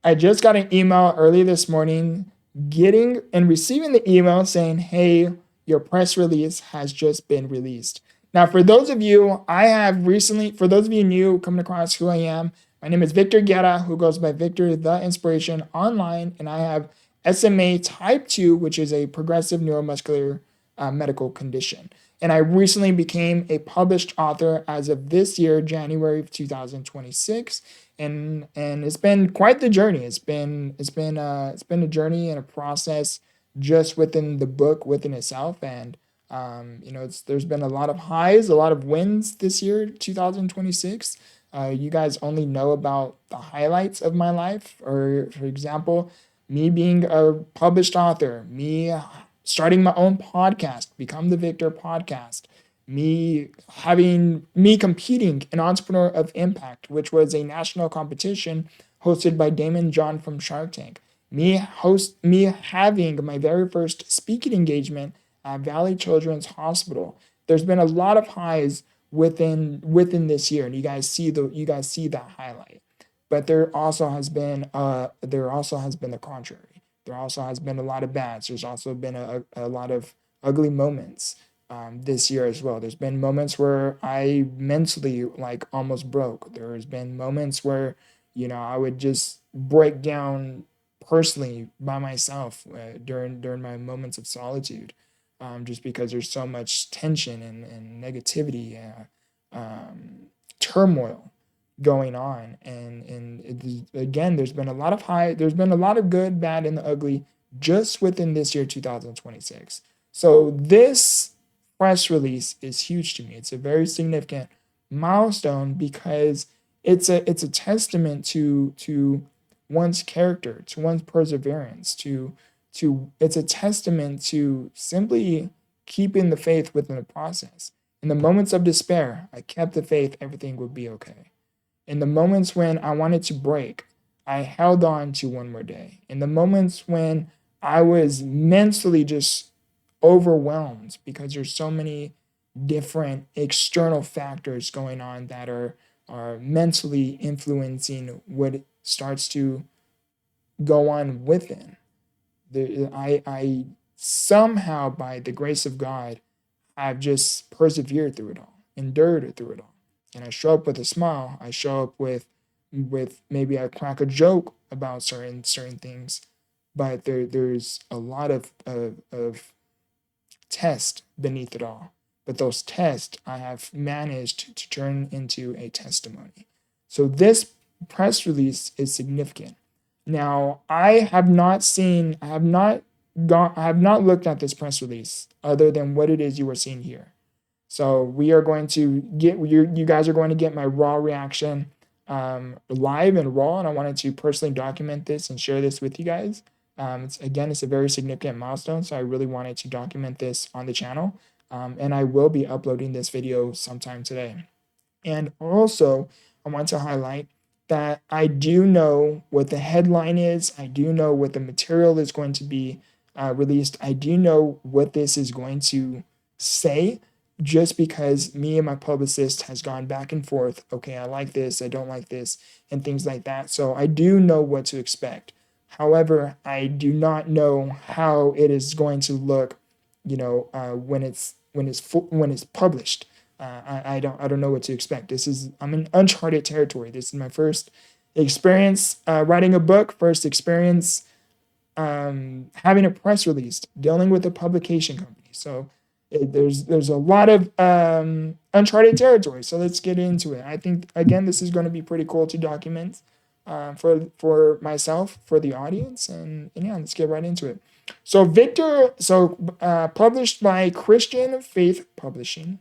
I just got an email early this morning getting and receiving the email saying, hey, your press release has just been released. Now, for those of you, for those of you new coming across who I am, my name is Victor Guerra, who goes by Victor the Inspiration online, and I have SMA type 2, which is a progressive neuromuscular medical condition. And I recently became a published author as of this year, January of 2026. And it's been quite the journey. It's been a journey and a process just within the book within itself. And there's been a lot of highs, a lot of wins this year, 2026. You guys only know about the highlights of my life, or for example, me being a published author, me starting my own podcast, Become the Victor podcast, me competing in Entrepreneur of Impact, which was a national competition hosted by Damon John from Shark Tank. Me having my very first speaking engagement at Valley Children's Hospital. There's been a lot of highs within this year, and you guys see that highlight. But there also has been the contrary. There also has been a lot of bads. There's also been a lot of ugly moments this year as well. There's been moments where I mentally like almost broke. There's been moments where I would just break down personally by myself during my moments of solitude, just because there's so much tension and negativity, turmoil going on. And again, there's been a lot of there's been a lot of good, bad, and the ugly just within this year, 2026. So this press release is huge to me. It's a very significant milestone because it's a testament to one's character, to one's perseverance, to it's a testament to simply keeping the faith within the process. In the moments of despair, I kept the faith, everything would be okay. In the moments when I wanted to break, I held on to one more day. In the moments when I was mentally just overwhelmed because there's so many different external factors going on that are mentally influencing what starts to go on within. I somehow, by the grace of God, have just persevered through it all, endured through it all. And I show up with a smile. I show up with maybe I crack a joke about certain things, but there's a lot of test beneath it all. But those tests I have managed to turn into a testimony. So this press release is significant. Now, I have not looked at this press release other than what it is you are seeing here. So we are going to you guys are going to get my raw reaction live and raw, and I wanted to personally document this and share this with you guys. It's a very significant milestone, so I really wanted to document this on the channel, and I will be uploading this video sometime today. And also, I want to highlight that I do know what the headline is. I do know what the material is going to be released. I do know what this is going to say, just because me and my publicist has gone back and forth. Okay, I like this, I don't like this, and things like that. So I do know what to expect. However, I do not know how it is going to look, when it's published. I don't know what to expect. I'm in uncharted territory. This is my first experience writing a book, first experience having a press release, dealing with a publication company. So there's a lot of uncharted territory. So let's get into it. I think again this is going to be pretty cool to document for myself, for the audience, and yeah, let's get right into it. So published by Christian Faith Publishing.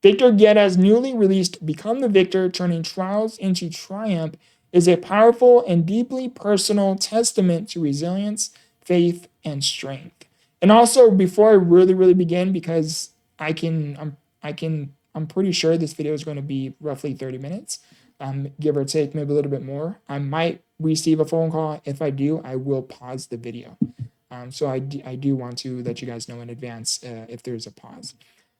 Victor Guerra's newly released Become the Victor, Turning Trials into Triumph is a powerful and deeply personal testament to resilience, faith, and strength. And also, before I really begin, because I'm pretty sure this video is going to be roughly 30 minutes, give or take, maybe a little bit more. I might receive a phone call. If I do, I will pause the video. So I do want to let you guys know in advance if there's a pause.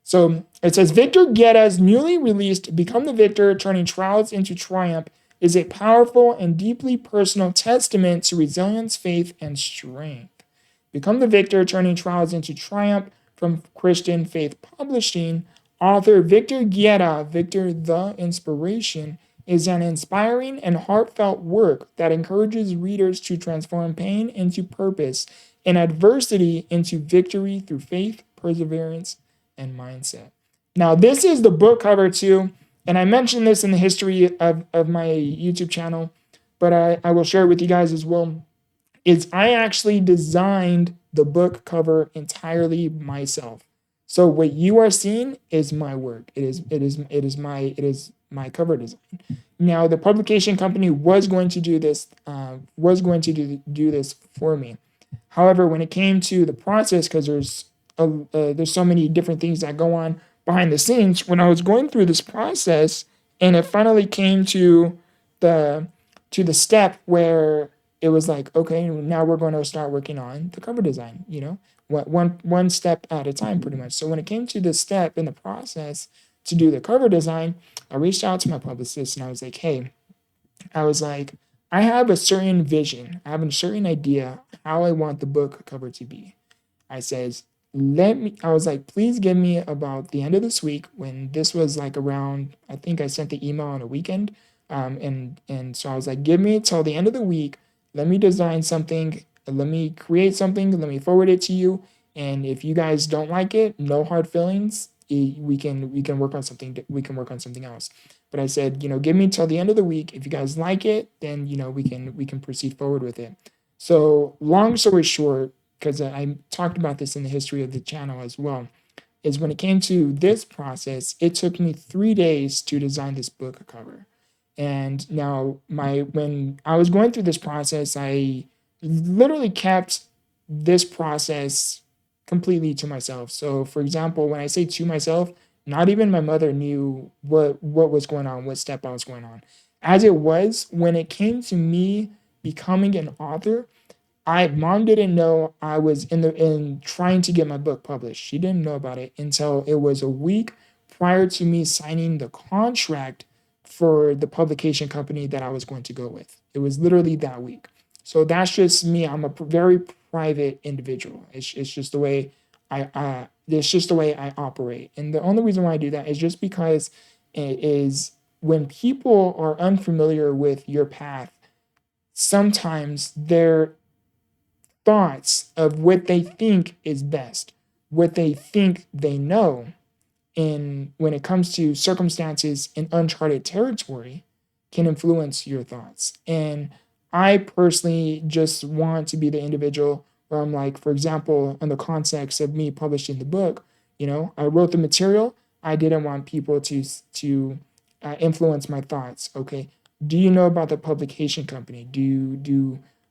So it says Victor Guerra's newly released Become the Victor, Turning Trials into Triumph is a powerful and deeply personal testament to resilience, faith, and strength. Become the Victor, turning trials into triumph from Christian Faith Publishing. Author Victor Guerra, Victor the Inspiration, is an inspiring and heartfelt work that encourages readers to transform pain into purpose and adversity into victory through faith, perseverance, and mindset. Now, this is the book cover too, and I mentioned this in the history of my YouTube channel, but I will share it with you guys as well. Is I actually designed the book cover entirely myself. So what you are seeing is my work. It is my cover design. Now the publication company was going to do this do this for me. However, when it came to the process, because there's so many different things that go on behind the scenes, when I was going through this process, and it finally came the to the step where it was like, okay, now we're going to start working on the cover design. One step at a time, pretty much. So when it came to this step in the process to do the cover design, I reached out to my publicist and I was like, hey, I have a certain vision. I have a certain idea how I want the book cover to be. I was like, please give me about the end of this week, when this was like around, I think I sent the email on a weekend. And so I was like, give me till the end of the week. Let me design something. Let me create something. Let me forward it to you. And if you guys don't like it, no hard feelings. We can work on something. We can work on something else. But I said, give me till the end of the week. If you guys like it, then we can proceed forward with it. So long story short, because I talked about this in the history of the channel as well, is when it came to this process, it took me 3 days to design this book cover. And now when I was going through this process, I literally kept this process completely to myself. So for example, when I say to myself, not even my mother knew what was going on, what step I was going on. As it was, when it came to me becoming an author, mom didn't know I was in trying to get my book published. She didn't know about it until it was a week prior to me signing the contract for the publication company that I was going to go with. It was literally that week. So that's just me. I'm a very private individual. It's just the way it's just the way I operate. And the only reason why I do that is just because it is when people are unfamiliar with your path, sometimes their thoughts of what they think is best, what they think they know, and when it comes to circumstances in uncharted territory, can influence your thoughts. And I personally just want to be the individual where I'm like, for example, in the context of me publishing the book, I wrote the material. I didn't want people to influence my thoughts. Okay, do you know about the publication company?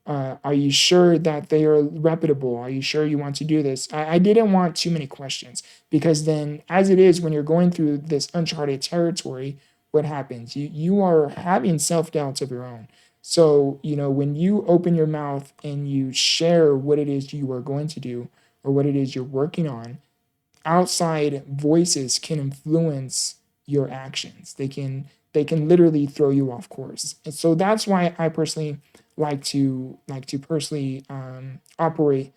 Are you sure that they are reputable? Are you sure you want to do this? I didn't want too many questions, because then, as it is, when you're going through this uncharted territory, what happens? You are having self-doubts of your own. So, when you open your mouth and you share what it is you are going to do or what it is you're working on, outside voices can influence your actions. They can literally throw you off course. And so that's why I personally like to personally operate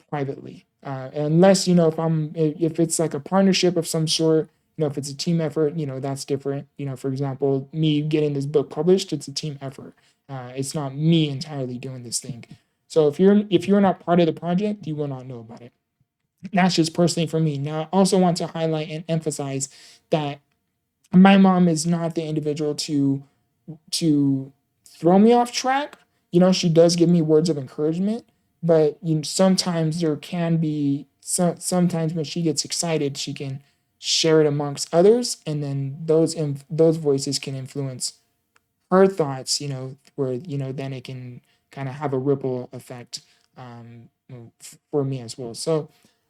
privately. Unless if it's like a partnership of some sort, if it's a team effort, that's different. For example, me getting this book published, it's a team effort. It's not me entirely doing this thing. So if you're not part of the project, you will not know about it. That's just personally for me. Now, I also want to highlight and emphasize that my mom is not the individual to throw me off track. She does give me words of encouragement, but sometimes there can be sometimes when she gets excited, she can share it amongst others, and then those voices can influence her thoughts. Where then it can kind of have a ripple effect for me as well. So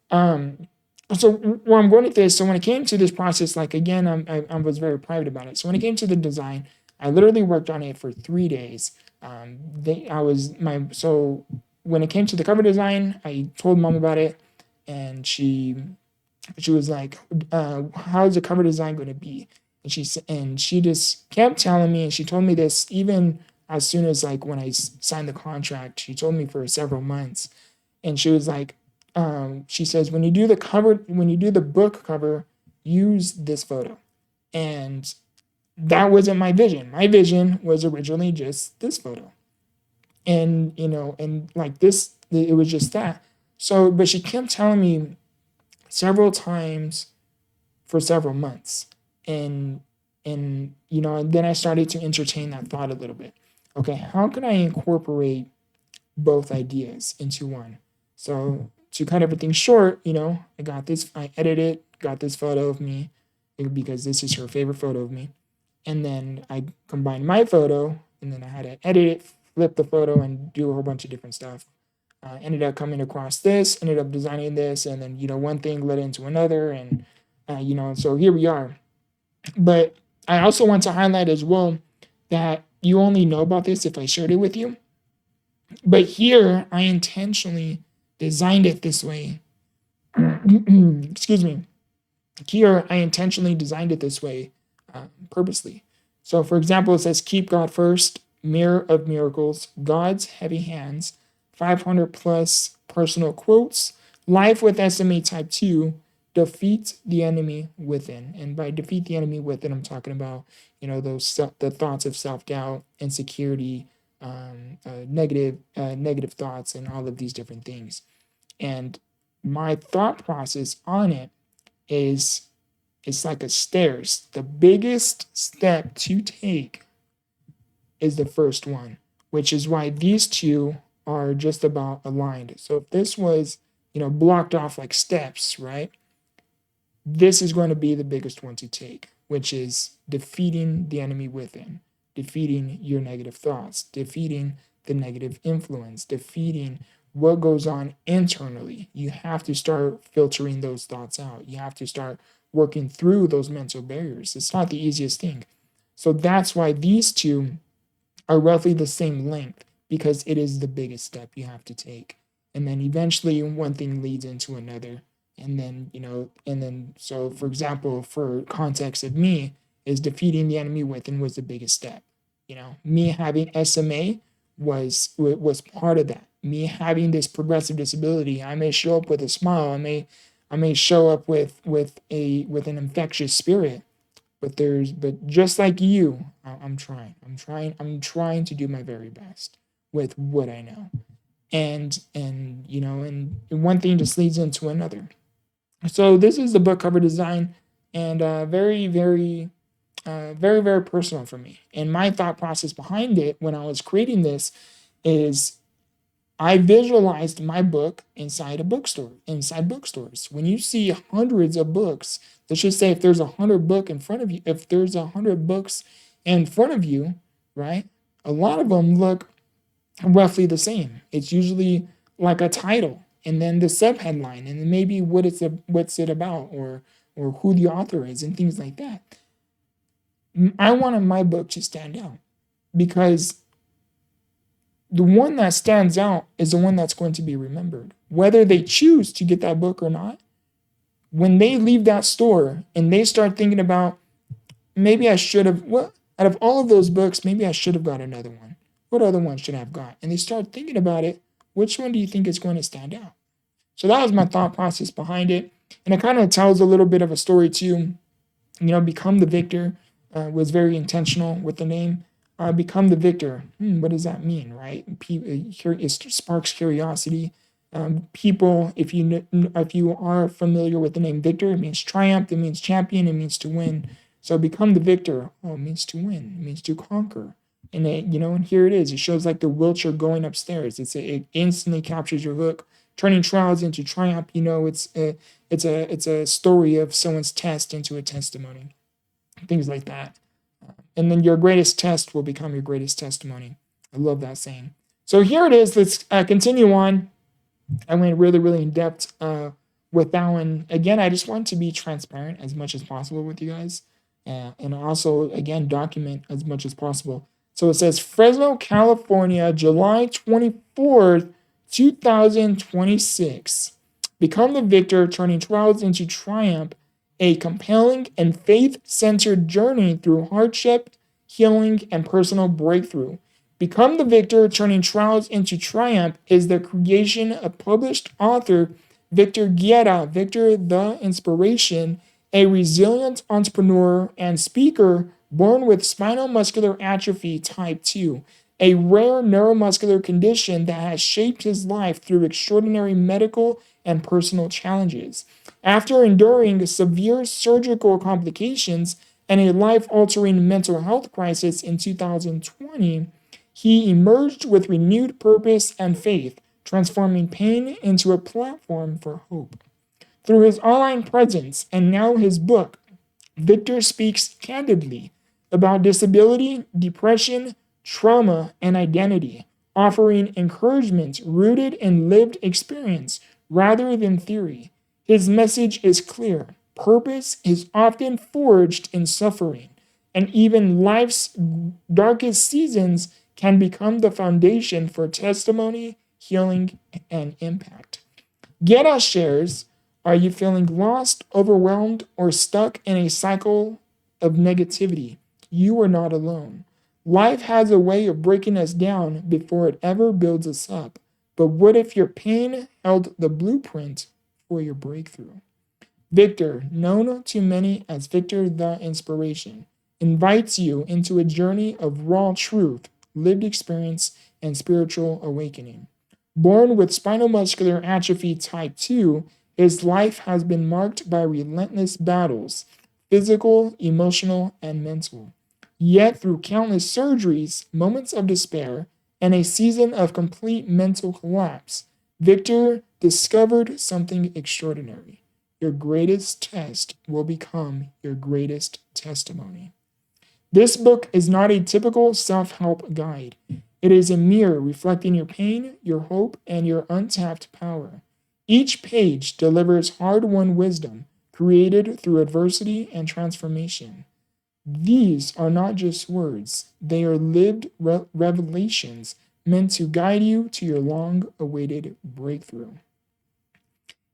where I'm going with this, so when it came to this process, like again, I was very private about it. So when it came to the design, I literally worked on it for 3 days. So when it came to the cover design, I told mom about it, and she was like, "How's the cover design going to be?" And she just kept telling me, and she told me this even as soon as like when I signed the contract. She told me for several months, and she was like, she says, when you do the book cover, use this photo. And that wasn't my vision. My vision was originally just this photo. And, and like this, it was just that. So, but she kept telling me several times for several months. And, and then I started to entertain that thought a little bit. Okay, how can I incorporate both ideas into one? So to cut everything short, I edited, got this photo of me because this is her favorite photo of me. And then I combined my photo, and then I had to edit it, flip the photo, and do a whole bunch of different stuff. Ended up coming across this, ended up designing this, and then, one thing led into another, and, so here we are. But I also want to highlight as well that you only know about this if I shared it with you. But here, I intentionally designed it this way. Excuse me. Here, I intentionally designed it this way purposely. So, for example, it says, keep God first, mirror of miracles, God's heavy hands, 500 plus personal quotes, life with SMA type 2, defeat the enemy within. And by defeat the enemy within, I'm talking about, the thoughts of self-doubt, insecurity, negative thoughts, and all of these different things. And my thought process on it is, it's like a stairs. The biggest step to take is the first one, which is why these two are just about aligned. So if this was, blocked off like steps, right? This is going to be the biggest one to take, which is defeating the enemy within, defeating your negative thoughts, defeating the negative influence, defeating what goes on internally. You have to start filtering those thoughts out. You have to start working through those mental barriers. It's not the easiest thing. So that's why these two are roughly the same length, because it is the biggest step you have to take. And then eventually one thing leads into another. And then, so for example, for context of me, is defeating the enemy within was the biggest step. Me having SMA was part of that. Me having this progressive disability, I may show up with a smile. I may show up with an infectious spirit, but just like you, I'm trying to do my very best with what I know. And one thing just leads into another. So this is the book cover design, and very, very, very, very personal for me. And my thought process behind it when I was creating this is, I visualized my book inside bookstores. When you see hundreds of books, let's just say if there's 100 books in front of you, right? A lot of them look roughly the same. It's usually like a title, and then the subheadline, and then maybe what's it about, or who the author is, and things like that. I wanted my book to stand out, because the one that stands out is the one that's going to be remembered. Whether they choose to get that book or not, when they leave that store and they start thinking about, maybe I should have, out of all of those books, maybe I should have got another one. What other one should I have got? And they start thinking about it, which one do you think is going to stand out? So that was my thought process behind it. And it kind of tells a little bit of a story too. Become the Victor was very intentional with the name. Become the Victor. What does that mean, right? It sparks curiosity. People, if you are familiar with the name Victor, it means triumph, it means champion, it means to win. So become the Victor. Oh, it means to win. It means to conquer. And and here it is. It shows like the wheelchair going upstairs. It instantly captures your look, turning trials into triumph. It's a story of someone's test into a testimony, things like that. And then your greatest test will become your greatest testimony. I love that saying. So here it is. Let's continue on. I went really, really in depth with that one. Again, I just want to be transparent as much as possible with you guys, and also, again, document as much as possible. So it says, Fresno, California, July 24th, 2026. Become the Victor, turning trials into triumph, a compelling and faith-centered journey through hardship, healing, and personal breakthrough. Become the Victor, Turning Trials into Triumph is the creation of published author Victor Guerra, Victor the Inspiration, a resilient entrepreneur and speaker born with spinal muscular atrophy type 2, a rare neuromuscular condition that has shaped his life through extraordinary medical and personal challenges. After enduring severe surgical complications and a life altering mental health crisis in 2020, he emerged with renewed purpose and faith, transforming pain into a platform for hope. Through his online presence and now his book, Victor speaks candidly about disability, depression, trauma, and identity, offering encouragement rooted in lived experience rather than theory. His message is clear. Purpose is often forged in suffering, and even life's darkest seasons can become the foundation for testimony, healing, and impact. Guerra shares, are you feeling lost, overwhelmed, or stuck in a cycle of negativity? You are not alone. Life has a way of breaking us down before it ever builds us up. But what if your pain held the blueprint for your breakthrough? Victor, known to many as Victor the Inspiration, invites you into a journey of raw truth, lived experience, and spiritual awakening. Born with spinal muscular atrophy type 2, his life has been marked by relentless battles, physical, emotional, and mental. Yet, through countless surgeries, moments of despair, and a season of complete mental collapse, Victor discovered something extraordinary. Your greatest test will become your greatest testimony. This book is not a typical self help guide. It is a mirror reflecting your pain, your hope, and your untapped power. Each page delivers hard won wisdom created through adversity and transformation. These are not just words, they are lived revelations meant to guide you to your long awaited breakthrough.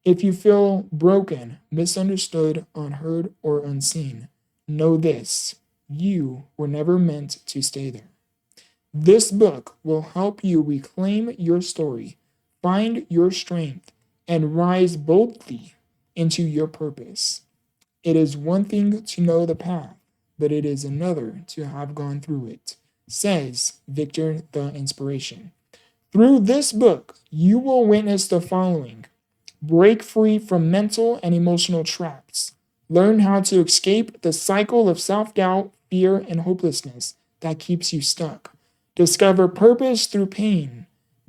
If you feel broken, misunderstood, unheard, or unseen, know this: you were never meant to stay there. This book will help you reclaim your story, find your strength, and rise boldly into your purpose. It is one thing to know the path, but it is another to have gone through it, says Victor the Inspiration. Through this book, you will witness the following: break free from mental and emotional traps, learn how to escape the cycle of self doubt, fear, and hopelessness that keeps you stuck, discover purpose through pain,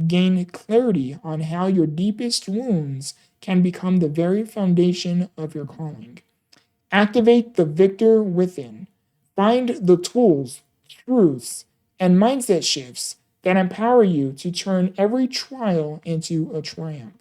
gain clarity on how your deepest wounds can become the very foundation of your calling. Activate the victor within. Find the tools, truths, and mindset shifts that empower you to turn every trial into a triumph.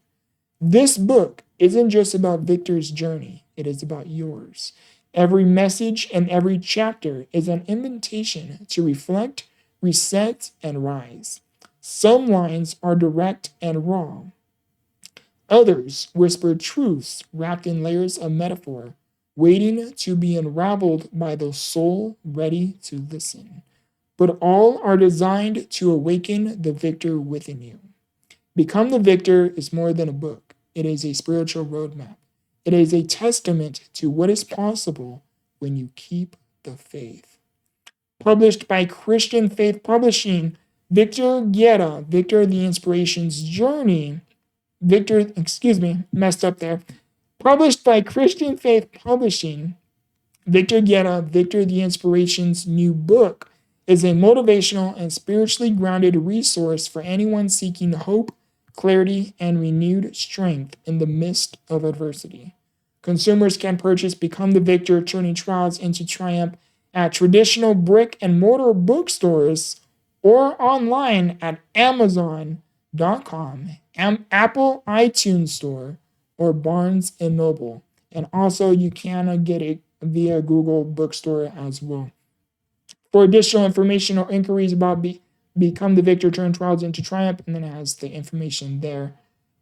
This book isn't just about Victor's journey, it is about yours. Every message and every chapter is an invitation to reflect, reset, and rise. Some lines are direct and raw. Others whisper truths wrapped in layers of metaphor, waiting to be unraveled by the soul ready to listen. But all are designed to awaken the victor within you. Become the Victor is more than a book. It is a spiritual roadmap. It is a testament to what is possible when you keep the faith. Published by Christian Faith Publishing, Victor Guerra, Victor the Inspiration's Journey, messed up there. Published by Christian Faith Publishing, Victor Guerra, Victor the Inspiration's new book is a motivational and spiritually grounded resource for anyone seeking hope, clarity, and renewed strength in the midst of adversity. Consumers can purchase Become the Victor, Turning Trials into Triumph at traditional brick and mortar bookstores or online at Amazon.com, Apple iTunes Store, or Barnes & Noble. And also you can get it via Google Bookstore as well. For additional information or inquiries about Become the Victor, Turn Trials into Triumph, and then it has the information there.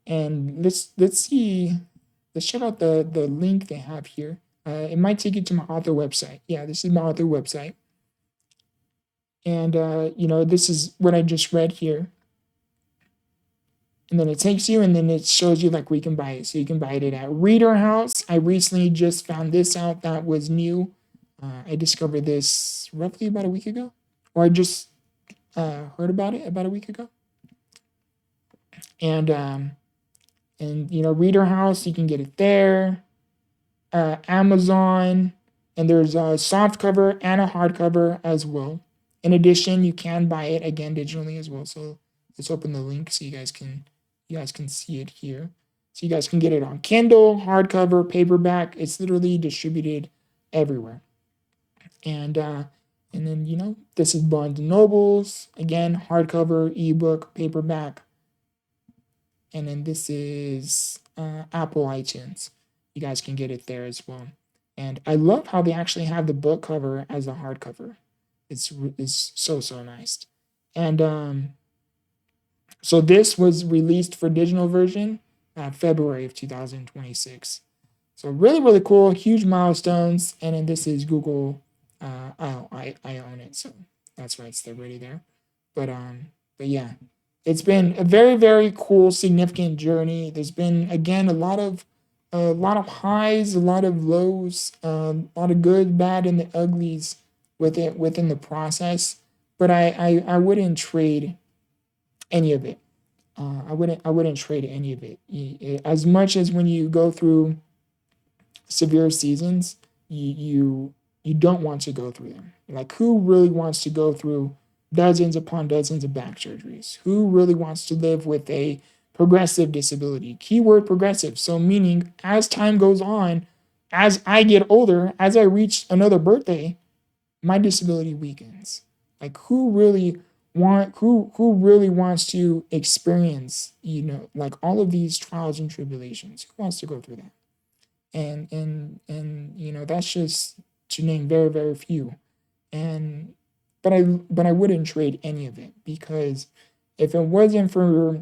And let's check out the link they have here. It might take you to my author website. Yeah, this is my author website. And, this is what I just read here. And then it takes you and then it shows you like where you can buy it. So you can buy it at ReaderHouse. I recently just found this out that was new. I discovered this roughly about a week ago, or I just heard about it about a week ago. And ReaderHouse, you can get it there. Amazon, and there's a soft cover and a hardcover as well. In addition, you can buy it again digitally as well. So let's open the link so you guys can see it here. So you guys can get it on Kindle, hardcover, paperback. It's literally distributed everywhere. And then this is Barnes and Nobles again, hardcover, ebook, paperback. And then this is Apple iTunes. You guys can get it there as well. And I love how they actually have the book cover as a hardcover. It's so nice. And so this was released for digital version February of 2026. So really, really cool, huge milestones. And then this is Google. I own it, so that's why it's there, already there. But yeah, it's been a very, very cool, significant journey. There's been again a lot of highs, a lot of lows, a lot of good, bad, and the uglies within the process. But I wouldn't trade any of it. I wouldn't trade any of it. As much as when you go through severe seasons, you don't want to go through them. Like, who really wants to go through dozens upon dozens of back surgeries? Who really wants to live with a progressive disability? Keyword progressive. So meaning as time goes on, as I get older, as I reach another birthday, my disability weakens. Like, who really wants to experience, like all of these trials and tribulations? Who wants to go through that? And that's just to name very, very few. But I wouldn't trade any of it, because if it wasn't for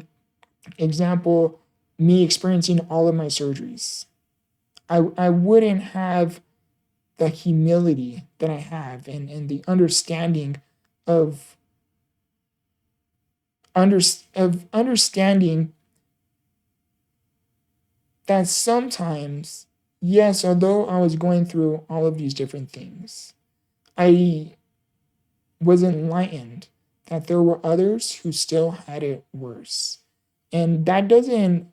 example me experiencing all of my surgeries, I wouldn't have the humility that I have, and the understanding of understanding that sometimes, yes, although I was going through all of these different things, I was enlightened that there were others who still had it worse. And that doesn't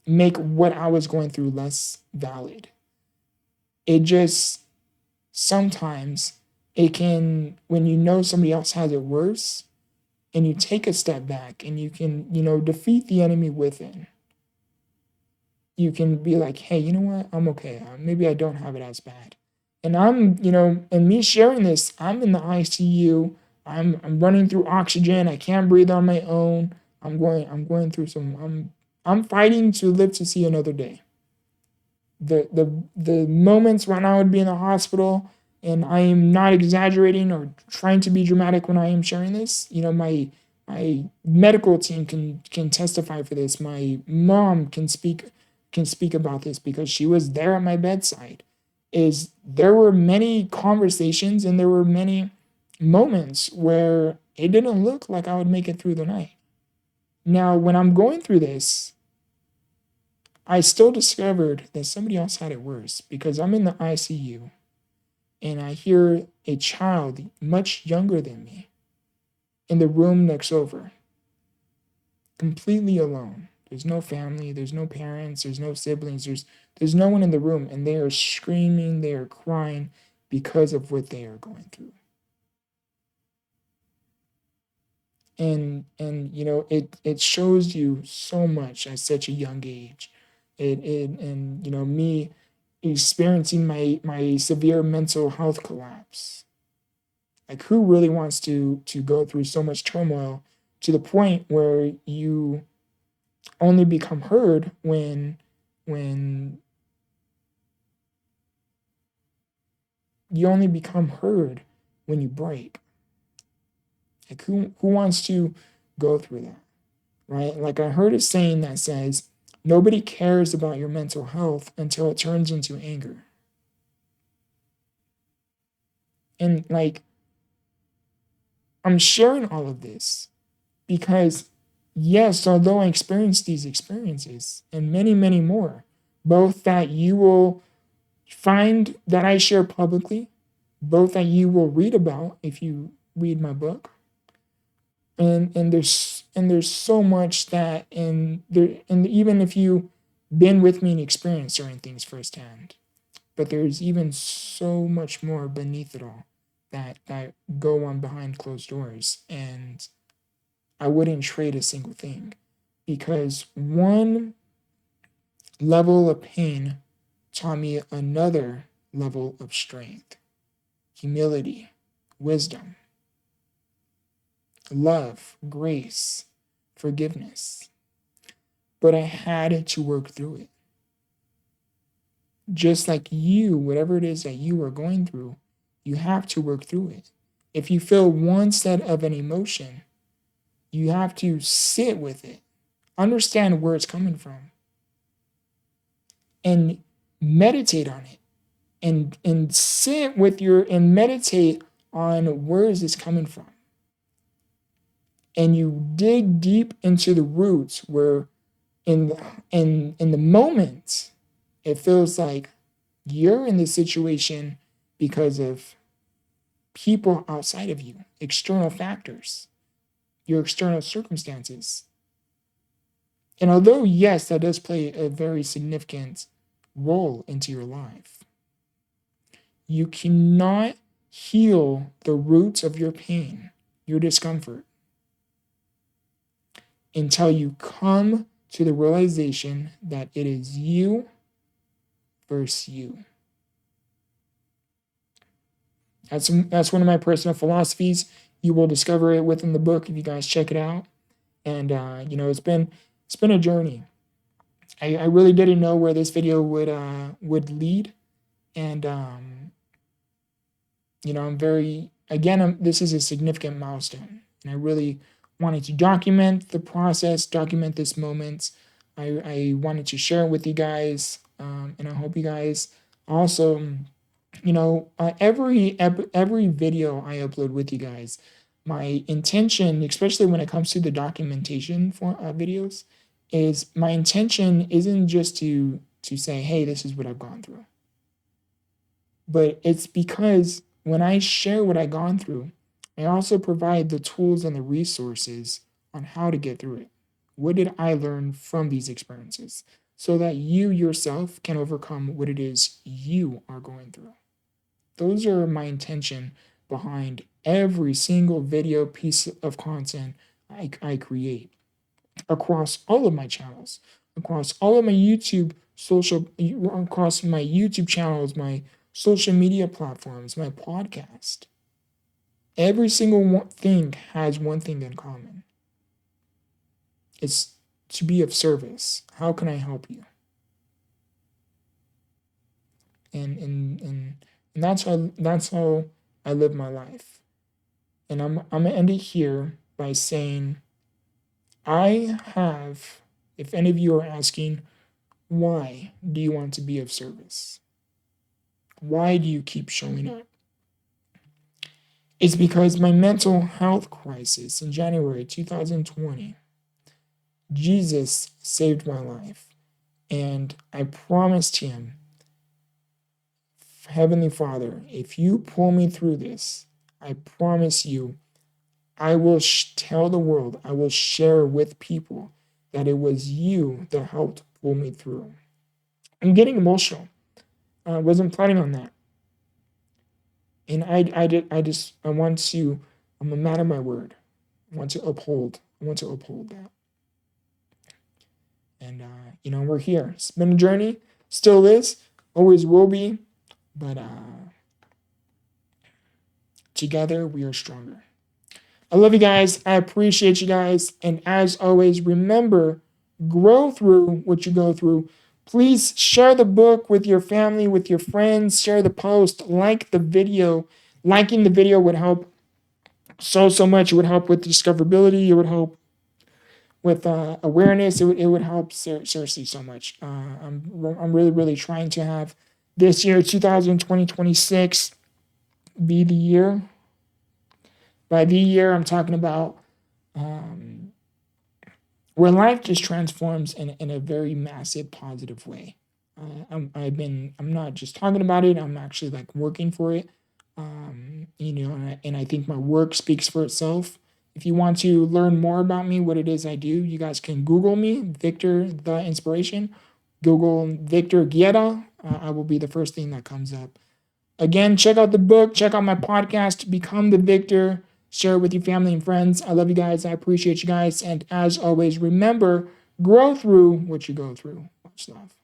make what I was going through less valid. It just, sometimes it can, when you know somebody else has it worse, and you take a step back and you can, defeat the enemy within. You can be like, hey, you know what? I'm okay. Maybe I don't have it as bad. And and me sharing this, I'm in the ICU. I'm running through oxygen. I can't breathe on my own. I'm going through I'm fighting to live to see another day. The moments when I would be in the hospital, and I am not exaggerating or trying to be dramatic when I am sharing this. My medical team can testify for this. My mom can speak about this, because she was there at my bedside. There were many conversations and there were many moments where it didn't look like I would make it through the night. Now, when I'm going through this, I still discovered that somebody else had it worse, because I'm in the ICU and I hear a child much younger than me in the room next over, completely alone. There's no family, there's no parents, there's no siblings, there's no one in the room, and they are screaming, they are crying because of what they are going through. And it shows you so much at such a young age. Me experiencing my severe mental health collapse. Like, who really wants to go through so much turmoil to the point where you only become heard when you only become heard when you break? Like, who wants to go through that, right? Like, I heard a saying that says, nobody cares about your mental health until it turns into anger. And like, I'm sharing all of this because, yes, although I experienced these experiences and many, many more, both that you will find that I share publicly, both that you will read about if you read my book, and there's so much that and even if you been with me and experienced certain things firsthand, but there's even so much more beneath it all that go on behind closed doors, and I wouldn't trade a single thing, because one level of pain taught me another level of strength, humility, wisdom, love, grace, forgiveness. But I had to work through it. Just like you, whatever it is that you are going through, you have to work through it. If you feel one set of an emotion, you have to sit with it, understand where it's coming from, and meditate on it. And sit with and meditate on where is this coming from. And you dig deep into the roots where in the moment it feels like you're in this situation because of people outside of you, external factors, your external circumstances. And although, yes, that does play a very significant role into your life, you cannot heal the roots of your pain, your discomfort, until you come to the realization that it is you versus you. That's one of my personal philosophies. You will discover it within the book if you guys check it out. And it's been a journey. I really didn't know where this video would lead, and I'm very this is a significant milestone, and I really wanted to document the process, document this moment. I wanted to share it with you guys, and I hope you guys also. Every video I upload with you guys, my intention, especially when it comes to the documentation for videos, is my intention isn't just to say, hey, this is what I've gone through, but it's because when I share what I've gone through, I also provide the tools and the resources on how to get through it. What did I learn from these experiences, so that you yourself can overcome what it is you are going through. Those are my intention behind every single video piece of content I create across all of my channels, across all of my across my YouTube channels, my social media platforms, my podcast. Every single thing has one thing in common. It's to be of service. How can I help you? And that's how I live my life. And I'm gonna end it here by saying, I have, if any of you are asking, why do you want to be of service? Why do you keep showing up? It's because my mental health crisis in January 2020, Jesus saved my life. And I promised him, Heavenly Father, if you pull me through this, I promise you, I will tell the world, I will share with people that it was you that helped pull me through. I'm getting emotional. I wasn't planning on that. And I'm a man of my word. I want to uphold that. And, we're here. It's been a journey, still is, always will be, but together we are stronger. I love you guys. I appreciate you guys. And as always, remember, grow through what you go through. Please share the book with your family, with your friends. Share the post. Like the video. Liking the video would help so much. It would help with discoverability. It would help with awareness. It would help seriously so much. I'm really, really trying to have this year, 2026, be the year. By the year, I'm talking about where life just transforms in a very massive positive way. I'm not just talking about it. I'm actually like working for it. And I think my work speaks for itself. If you want to learn more about me, what it is I do, you guys can Google me, Victor the Inspiration. Google Victor Guerra. I will be the first thing that comes up. Again, check out the book, check out my podcast, Become the Victor. Share it with your family and friends. I love you guys. I appreciate you guys. And as always, remember, grow through what you go through. Much love.